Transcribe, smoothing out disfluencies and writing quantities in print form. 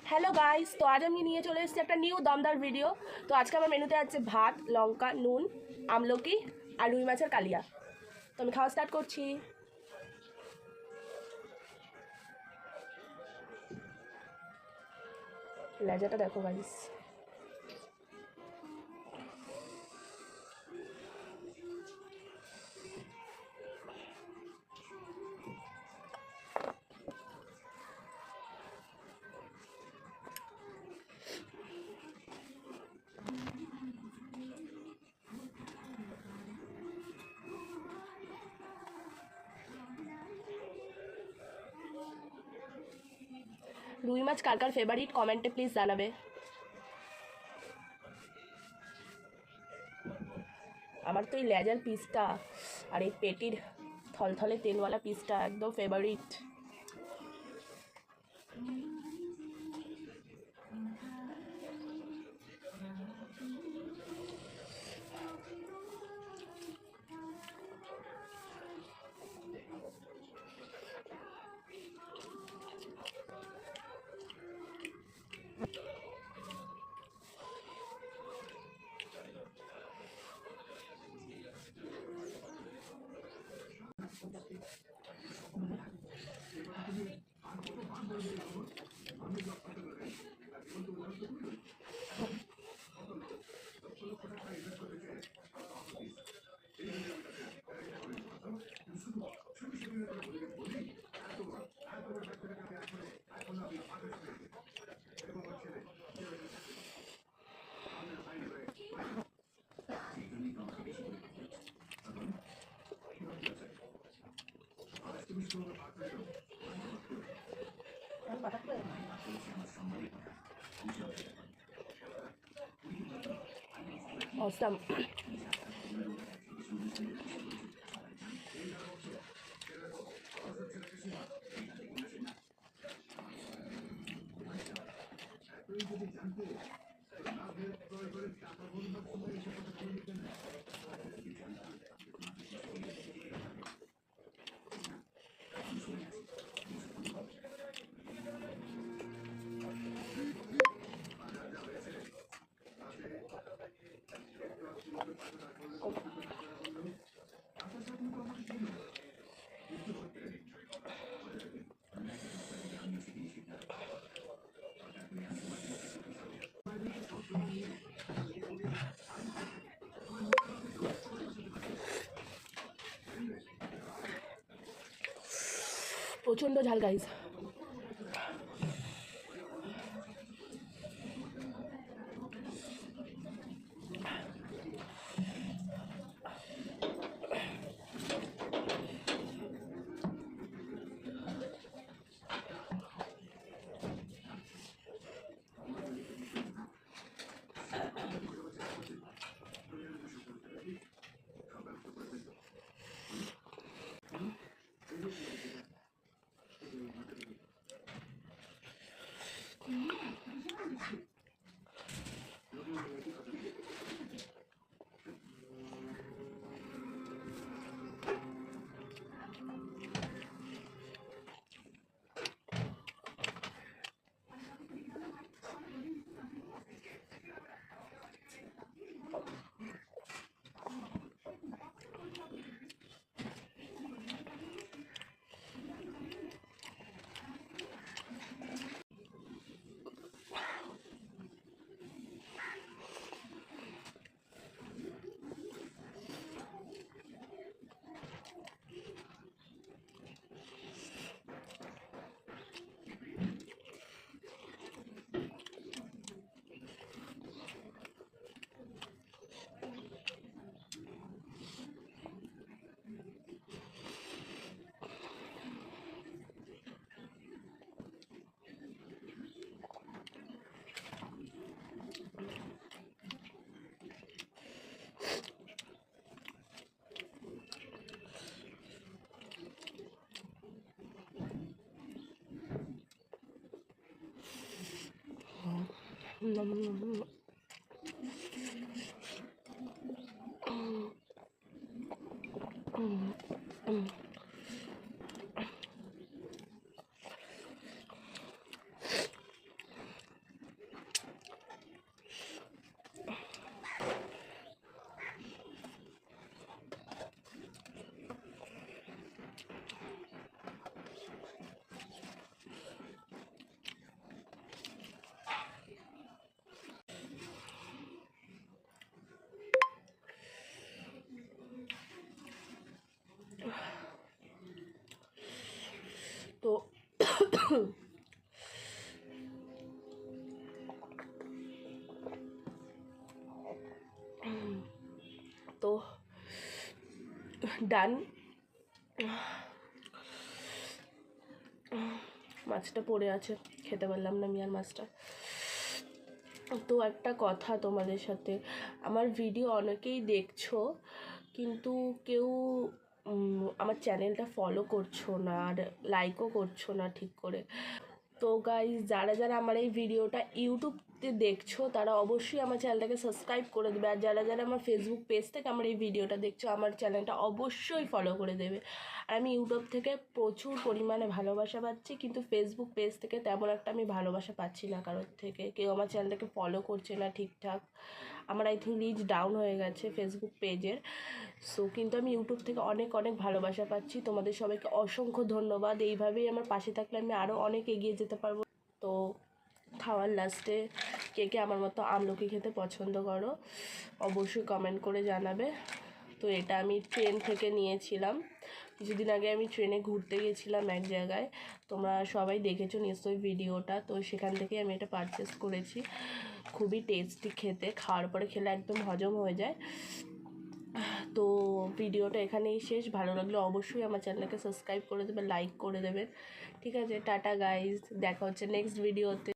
Hello guys, তো আজ আমি নিয়ে চলে এসেছি একটা নিউ দমদার ভিডিও। তো আজকে আমার মেনুতে আছে ভাত, লঙ্কা, নুন, আমলকি আর রুই মাছের কালিয়া। তো আমি খাওয়া স্টার্ট করছি। লেজাটা দেখো গাইস। রুই মাছ কার কার ফেভারিট কমেন্টে প্লিজ জানাবে। আমার তো এই লেজার পিসটা আর এই পেটির থলথলে তেলওয়ালা পিসটা একদম ফেভারিট। Awesome. প্রচণ্ড ঝাল গাইস। তো ডান। মাছটা পড়ে আছে, খেতে পারলাম না আমি আর মাছটা। তো একটা কথা তোমাদের সাথে, আমার ভিডিও অনেকেই দেখছো কিন্তু কেউ আমার চ্যানেলটা ফলো করছো না আর লাইকও করছো না ঠিক করে। তো গাইজ, যারা যারা আমার এই ভিডিওটা ইউটিউবতে দেখছো তারা অবশ্যই আমার চ্যানেলটাকে সাবস্ক্রাইব করে দেবে, আর যারা যারা আমার ফেসবুক পেজ থেকে আমার এই ভিডিওটা দেখছো আমার চ্যানেলটা অবশ্যই ফলো করে দেবে। আর আমি ইউটিউব থেকে প্রচুর পরিমাণে ভালোবাসা পাচ্ছি, কিন্তু ফেসবুক পেজ থেকে তেমন একটা আমি ভালোবাসা পাচ্ছি না কারোর থেকে। কেউ আমার চ্যানেলটাকে ফলো করছে না ঠিকঠাক। আমার আই থিঙ্ক রিচ ডাউন হয়ে গেছে ফেসবুক পেজের। সো কিন্তু আমি ইউটিউব থেকে অনেক অনেক ভালোবাসা পাচ্ছি। তোমাদের সবাইকে অসংখ্য ধন্যবাদ। এইভাবেই আমার পাশে থাকলে আমি আরও অনেক এগিয়ে যেতে পারবো। তো খাওয়ার লাস্টে কে কে আমার মতো আমলকি খেতে পছন্দ করো অবশ্যই কমেন্ট করে জানাবে। তো এটা আমি ট্রেন থেকে নিয়েছিলাম, কিছুদিন আগে আমি ট্রেনে ঘুরতে গেছিলাম এক জায়গায়, তোমরা সবাই দেখেছো নিশ্চয়ই ভিডিওটা। তো সেখান থেকে আমি এটা পারচেস করেছি। খুবই টেস্টি খেতে, খাওয়ার পরে খেলে একদম হজম হয়ে যায়। তো ভিডিওটা এখানেই শেষ। ভালো লাগলে অবশ্যই আমার চ্যানেলকে সাবস্ক্রাইব করে দেবে, লাইক করে দেবে। ঠিক আছে, টাটা গাইজ, দেখা হচ্ছে নেক্সট ভিডিওতে।